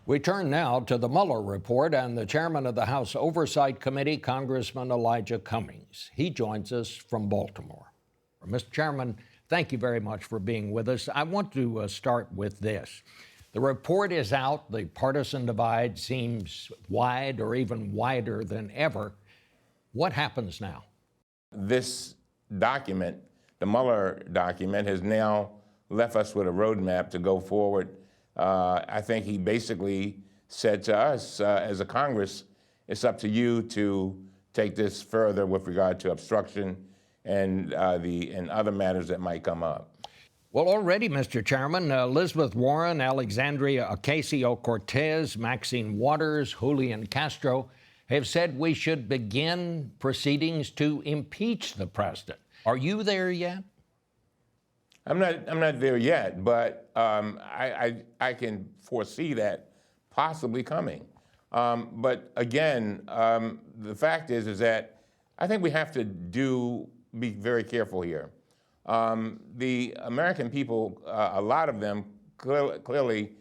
We turn now to the Mueller report and the chairman of the House Oversight Committee, Congressman Elijah Cummings. He joins us from Baltimore. Mr. Chairman, thank you very much for being with us. I want to start with this. The report is out. The partisan divide seems wide or even wider than ever. What happens now? This document, the Mueller document, has now left us with a roadmap to go forward. I think he basically said to us as a Congress, it's up to you to take this further with regard to obstruction and other matters that might come up. Well, already, Mr. Chairman, Elizabeth Warren, Alexandria Ocasio-Cortez, Maxine Waters, Julian Castro have said we should begin proceedings to impeach the president. Are you there yet? I'm not there yet, but I can foresee that possibly coming. But again, the fact is that I think we have to be very careful here. The American people, a lot of them clearly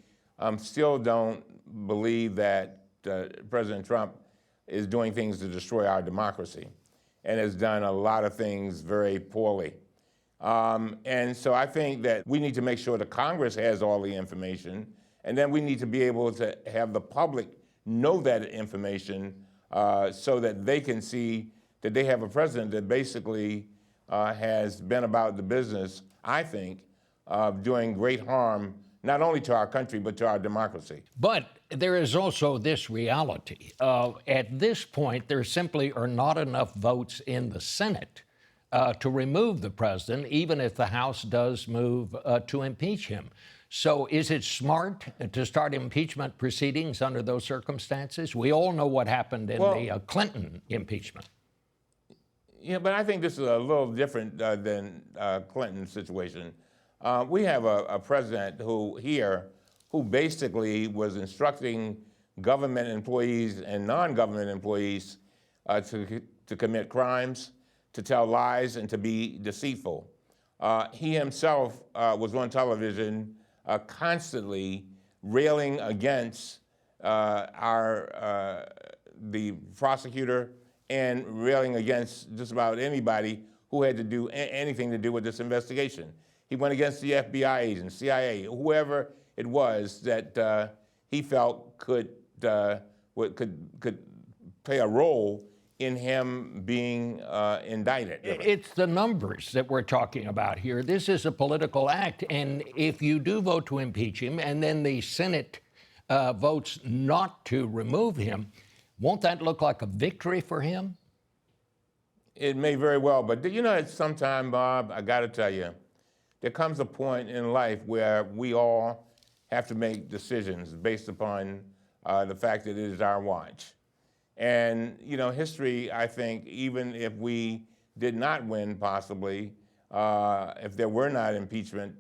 still don't believe that President Trump is doing things to destroy our democracy and has done a lot of things very poorly. And so I think that we need to make sure the Congress has all the information, and then we need to be able to have the public know that information so that they can see that they have a president that basically has been about the business, I think, of doing great harm, not only to our country, but to our democracy. But there is also this reality. At this point, there simply are not enough votes in the Senate to remove the president, even if the House does move to impeach him. So is it smart to start impeachment proceedings under those circumstances? We all know what happened in the Clinton impeachment. Yeah, but I think this is a little different than Clinton's situation. We have a president who basically was instructing government employees and non-government employees to commit crimes, to tell lies, and to be deceitful. He himself was on television constantly railing against the prosecutor and railing against just about anybody who had to do anything to do with this investigation. He went against the FBI agents, CIA, whoever it was that he felt could play a role in him being indicted. It's the numbers that we're talking about here. This is a political act, and if you do vote to impeach him and then the Senate votes not to remove him, won't that look like a victory for him? It may very well, but you know, sometime, Bob, I got to tell you, there comes a point in life where we all have to make decisions based upon the fact that it is our watch. And, you know, history, I think, even if we did not win, possibly, if there were not impeachment,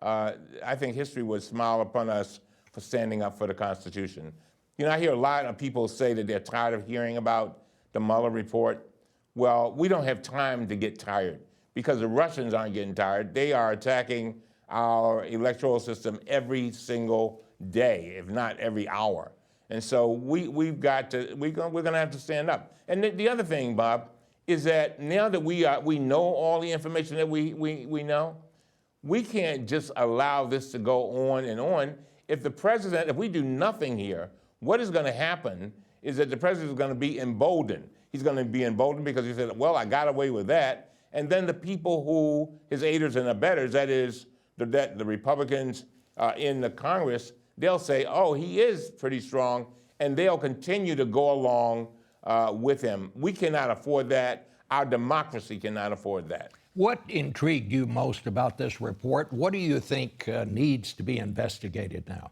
I think history would smile upon us for standing up for the Constitution. You know, I hear a lot of people say that they're tired of hearing about the Mueller report. Well, we don't have time to get tired because the Russians aren't getting tired. They are attacking our electoral system every single day, if not every hour. And so we're going to have to stand up. And the other thing, Bob, is that now that we know all the information that we know, we can't just allow this to go on and on. If we do nothing here, what is going to happen is that the president is going to be emboldened. He's going to be emboldened because he said, well, I got away with that. And then the people who, his aiders and abettors, that is the Republicans in the Congress, they'll say, oh, he is pretty strong, and they'll continue to go along with him. We cannot afford that. Our democracy cannot afford that. What intrigued you most about this report? What do you think needs to be investigated now?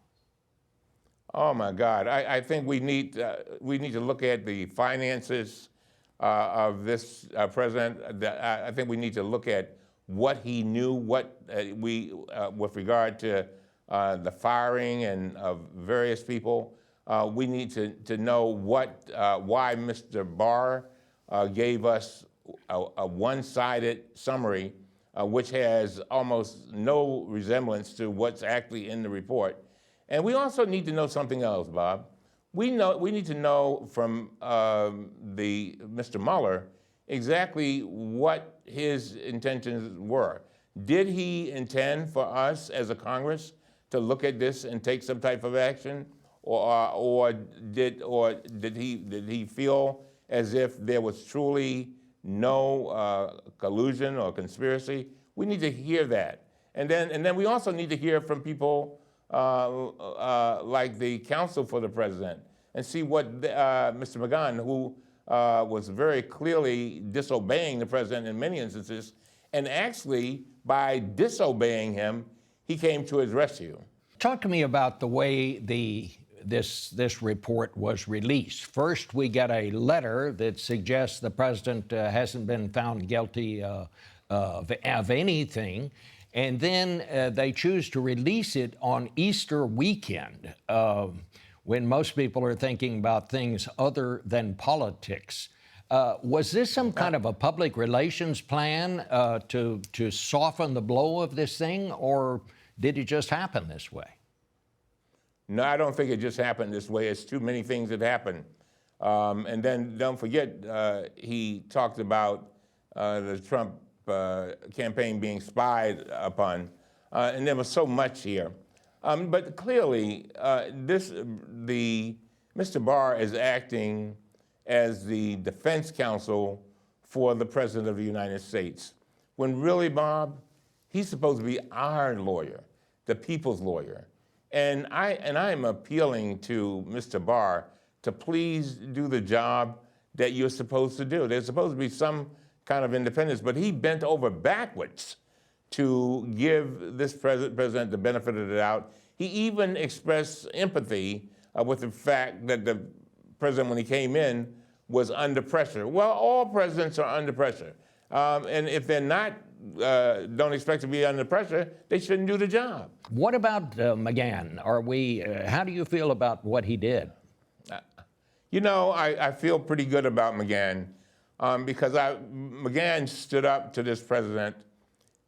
Oh my God! I think we need to look at the finances of this president. I think we need to look at what he knew, with regard to the firing and of various people. We need to know why Mr. Barr gave us a one-sided summary, which has almost no resemblance to what's actually in the report. And we also need to know something else, Bob. We need to know from Mr. Mueller exactly what his intentions were. Did he intend for us as a Congress to look at this and take some type of action, or did he feel as if there was truly no collusion or conspiracy? We need to hear that, and then we also need to hear from people like the counsel for the president, and see what Mr. McGahn, who was very clearly disobeying the president in many instances, and actually by disobeying him, he came to his rescue. Talk to me about the way this report was released. First, we get a letter that suggests the president hasn't been found guilty of anything, and then they choose to release it on Easter weekend, when most people are thinking about things other than politics. Was this some kind of a public relations plan to soften the blow of this thing, or did it just happen this way? No, I don't think it just happened this way. It's too many things that happened. And then don't forget, he talked about the Trump campaign being spied upon, and there was so much here. But clearly, Mr. Barr is acting as the defense counsel for the President of the United States, when really, Bob, he's supposed to be our lawyer, the people's lawyer. And I am appealing to Mr. Barr to please do the job that you're supposed to do. There's supposed to be some kind of independence, but he bent over backwards to give this president the benefit of the doubt. He even expressed empathy with the fact that the president, when he came in, was under pressure. Well, all presidents are under pressure. And if they're not, don't expect to be under pressure, they shouldn't do the job. What about McGahn? How do you feel about what he did? You know, I feel pretty good about McGahn because McGahn stood up to this president,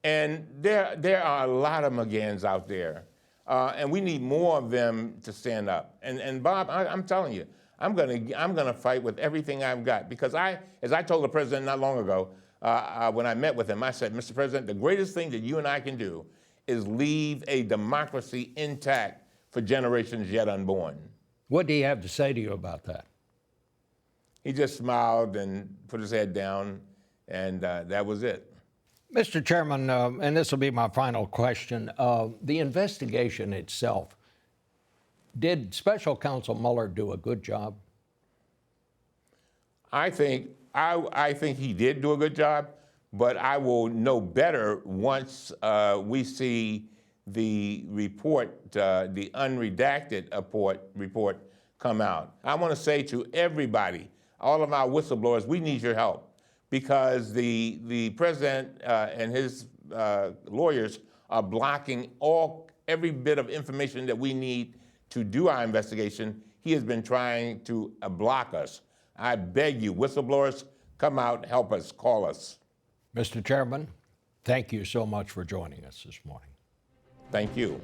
and there are a lot of McGahns out there, and we need more of them to stand up. And Bob, I'm telling you, I'm gonna fight with everything I've got, because as I told the president not long ago, when I met with him, I said, Mr. President, the greatest thing that you and I can do is leave a democracy intact for generations yet unborn. What do you have to say to you about that? He just smiled and put his head down, and that was it. Mr. Chairman, and this will be my final question, the investigation itself, did Special Counsel Mueller do a good job? I think he did do a good job, but I will know better once we see the report, the unredacted report come out. I want to say to everybody, all of our whistleblowers, we need your help, because the president and his lawyers are blocking every bit of information that we need to do our investigation. He has been trying to block us. I beg you, whistleblowers, come out, help us, call us. Mr. Chairman, thank you so much for joining us this morning. Thank you.